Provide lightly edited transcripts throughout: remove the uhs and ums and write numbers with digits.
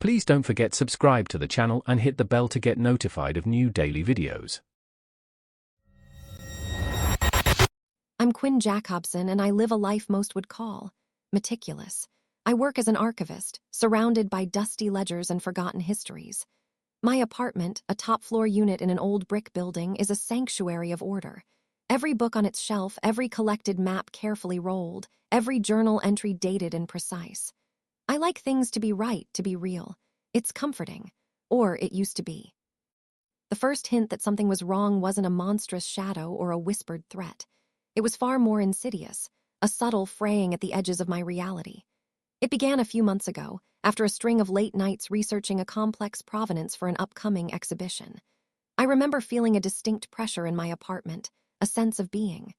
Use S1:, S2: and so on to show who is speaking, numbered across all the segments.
S1: Please don't forget subscribe to the channel and hit the bell to get notified of new daily videos.
S2: I'm Quinn and I live a life most would call meticulous. I work as an archivist, surrounded by dusty ledgers and forgotten histories. My apartment, a top-floor unit in an old brick building, is a sanctuary of order. Every book on its shelf, every collected map carefully rolled, every journal entry dated and precise. I like things to be right, to be real. It's comforting. Or it used to be. The first hint that something was wrong wasn't a monstrous shadow or a whispered threat. It was far more insidious, a subtle fraying at the edges of my reality. It began a few months ago, after a string of late nights researching a complex provenance for an upcoming exhibition. I remember feeling a distinct pressure in my apartment, a sense of being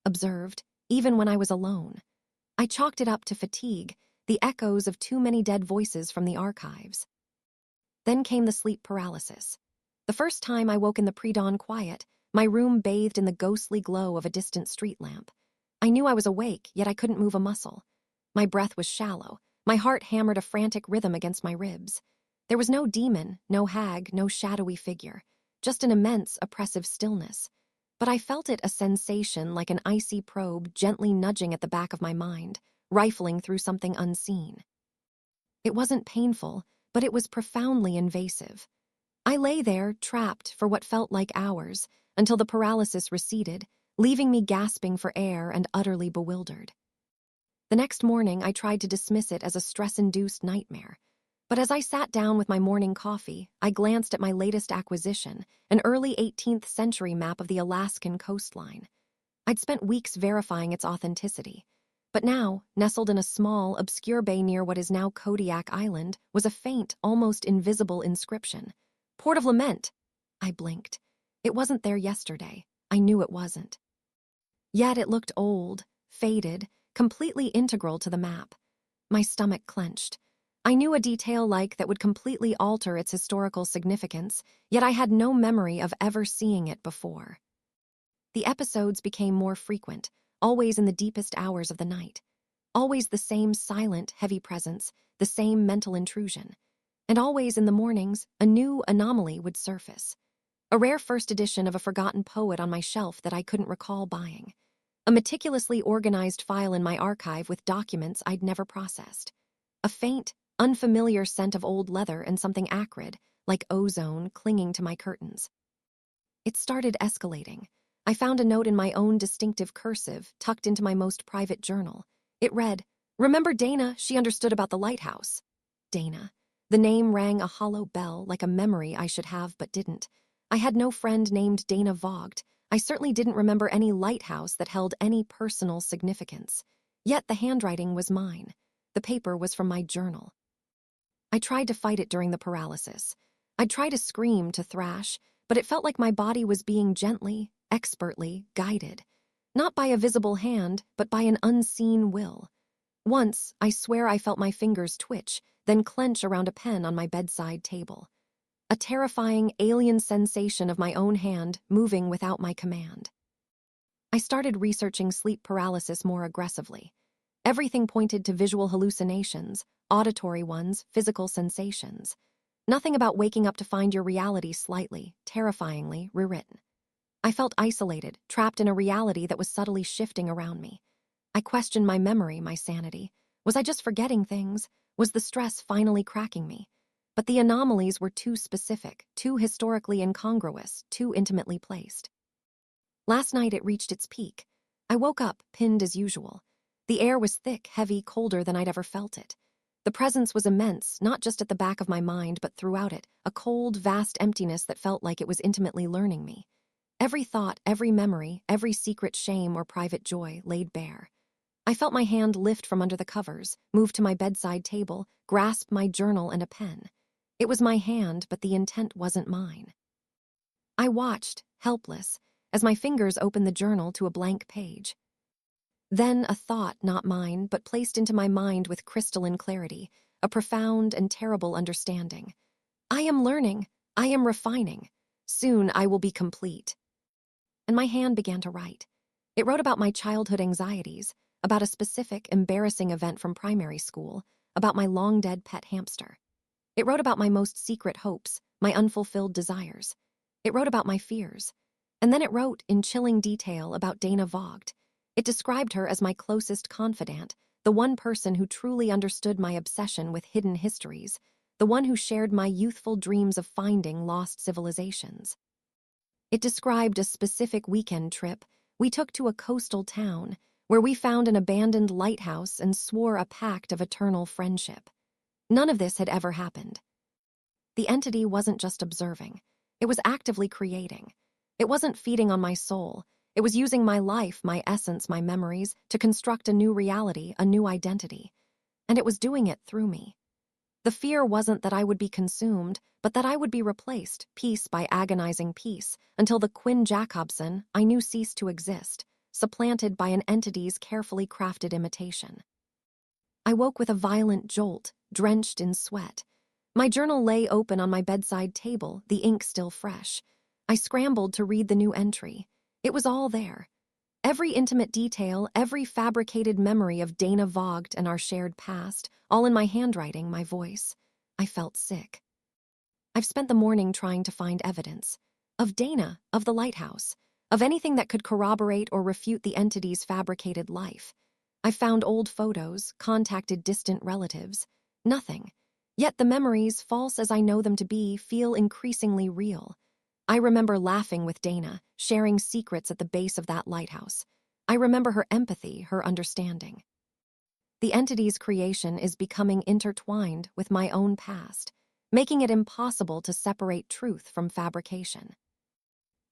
S2: observed, even when I was alone. I chalked it up to fatigue, the echoes of too many dead voices from the archives. Then came the sleep paralysis. The first time I woke in the pre-dawn quiet, my room bathed in the ghostly glow of a distant street lamp. I knew I was awake, yet I couldn't move a muscle. My breath was shallow. My heart hammered a frantic rhythm against my ribs. There was no demon, no hag, no shadowy figure, just an immense, oppressive stillness. But I felt it a sensation like an icy probe gently nudging at the back of my mind, rifling through something unseen. It wasn't painful, but it was profoundly invasive. I lay there, trapped for what felt like hours, until the paralysis receded, leaving me gasping for air and utterly bewildered. The next morning, I tried to dismiss it as a stress-induced nightmare. But as I sat down with my morning coffee, I glanced at my latest acquisition, an early 18th century map of the Alaskan coastline. I'd spent weeks verifying its authenticity. But now, nestled in a small, obscure bay near what is now Kodiak Island, was a faint, almost invisible inscription. Port of Lament. I blinked. It wasn't there yesterday. I knew it wasn't. Yet it looked old, faded, completely integral to the map. My stomach clenched. I knew a detail like that would completely alter its historical significance, yet I had no memory of ever seeing it before. The episodes became more frequent, always in the deepest hours of the night. Always the same silent, heavy presence, the same mental intrusion. And always in the mornings, a new anomaly would surface. A rare first edition of a forgotten poet on my shelf that I couldn't recall buying. A meticulously organized file in my archive with documents I'd never processed. A faint, unfamiliar scent of old leather and something acrid, like ozone, clinging to my curtains. It started escalating. I found a note in my own distinctive cursive, tucked into my most private journal. It read, "Remember Dana, she understood about the lighthouse." Dana. The name rang a hollow bell, like a memory I should have but didn't. I had no friend named Dana Vogt. I certainly didn't remember any lighthouse that held any personal significance. Yet the handwriting was mine. The paper was from my journal. I tried to fight it during the paralysis. I'd try to scream, to thrash, but it felt like my body was being gently, expertly guided. Not by a visible hand, but by an unseen will. Once, I swear I felt my fingers twitch, then clench around a pen on my bedside table. A terrifying, alien sensation of my own hand moving without my command. I started researching sleep paralysis more aggressively. Everything pointed to visual hallucinations, auditory ones, physical sensations. Nothing about waking up to find your reality slightly, terrifyingly rewritten. I felt isolated, trapped in a reality that was subtly shifting around me. I questioned my memory, my sanity. Was I just forgetting things? Was the stress finally cracking me? But the anomalies were too specific, too historically incongruous, too intimately placed. Last night it reached its peak. I woke up, pinned as usual. The air was thick, heavy, colder than I'd ever felt it. The presence was immense, not just at the back of my mind, but throughout it, a cold, vast emptiness that felt like it was intimately learning me. Every thought, every memory, every secret shame or private joy laid bare. I felt my hand lift from under the covers, move to my bedside table, grasp my journal and a pen. It was my hand, but the intent wasn't mine. I watched, helpless, as my fingers opened the journal to a blank page. Then a thought, not mine, but placed into my mind with crystalline clarity, a profound and terrible understanding. I am learning, I am refining. Soon I will be complete. And my hand began to write. It wrote about my childhood anxieties, about a specific, embarrassing event from primary school, about my long-dead pet hamster. It wrote about my most secret hopes, my unfulfilled desires. It wrote about my fears. And then it wrote, in chilling detail, about Dana Vogt. It described her as my closest confidant, the one person who truly understood my obsession with hidden histories, the one who shared my youthful dreams of finding lost civilizations. It described a specific weekend trip we took to a coastal town where we found an abandoned lighthouse and swore a pact of eternal friendship. None of this had ever happened. The entity wasn't just observing. It was actively creating. It wasn't feeding on my soul. It was using my life, my essence, my memories to construct a new reality, a new identity. And it was doing it through me. The fear wasn't that I would be consumed, but that I would be replaced, piece by agonizing piece, until the Quinn Jacobson I knew ceased to exist, supplanted by an entity's carefully crafted imitation. I woke with a violent jolt, drenched in sweat. My journal lay open on my bedside table, the ink still fresh. I scrambled to read the new entry. It was all there. Every intimate detail, every fabricated memory of Dana Vogt and our shared past, all in my handwriting, my voice. I felt sick. I've spent the morning trying to find evidence. Of Dana, of the lighthouse, of anything that could corroborate or refute the entity's fabricated life. I found old photos, contacted distant relatives. Nothing. Yet the memories, false as I know them to be, feel increasingly real. I remember laughing with Dana, sharing secrets at the base of that lighthouse. I remember her empathy, her understanding. The entity's creation is becoming intertwined with my own past, making it impossible to separate truth from fabrication.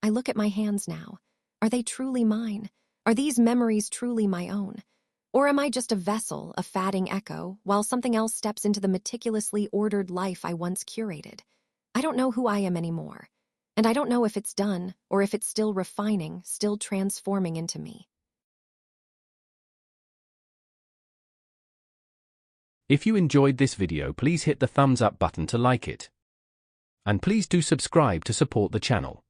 S2: I look at my hands now. Are they truly mine? Are these memories truly my own? Or am I just a vessel, a fading echo, while something else steps into the meticulously ordered life I once curated? I don't know who I am anymore. And I don't know if it's done, or if it's still refining, still transforming into me.
S1: If you enjoyed this video, please hit the thumbs up button to like it. And please do subscribe to support the channel.